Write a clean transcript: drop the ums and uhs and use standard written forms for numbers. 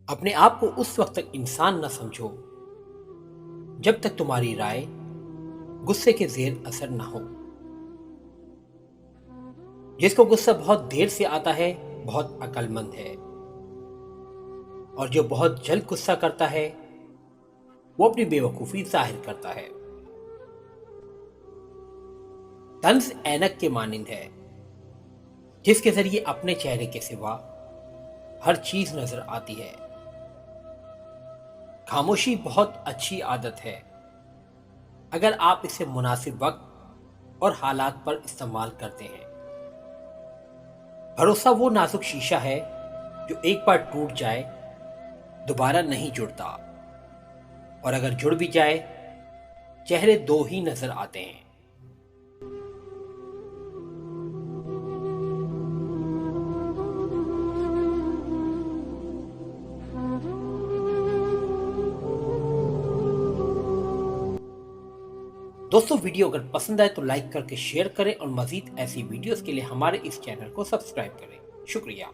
اپنے آپ کو اس وقت تک انسان نہ سمجھو جب تک تمہاری رائے غصے کے زیر اثر نہ ہو۔ جس کو غصہ بہت دیر سے آتا ہے بہت عقل مند ہے، اور جو بہت جلد غصہ کرتا ہے وہ اپنی بے وقوفی ظاہر کرتا ہے۔ طنز اینک کے مانند ہے جس کے ذریعے اپنے چہرے کے سوا ہر چیز نظر آتی ہے۔ خاموشی بہت اچھی عادت ہے اگر آپ اسے مناسب وقت اور حالات پر استعمال کرتے ہیں۔ بھروسہ وہ نازک شیشہ ہے جو ایک بار ٹوٹ جائے دوبارہ نہیں جڑتا، اور اگر جڑ بھی جائے چہرے دو ہی نظر آتے ہیں۔ دوستو، ویڈیو اگر پسند آئے تو لائک کر کے شیئر کریں، اور مزید ایسی ویڈیوز کے لیے ہمارے اس چینل کو سبسکرائب کریں۔ شکریہ۔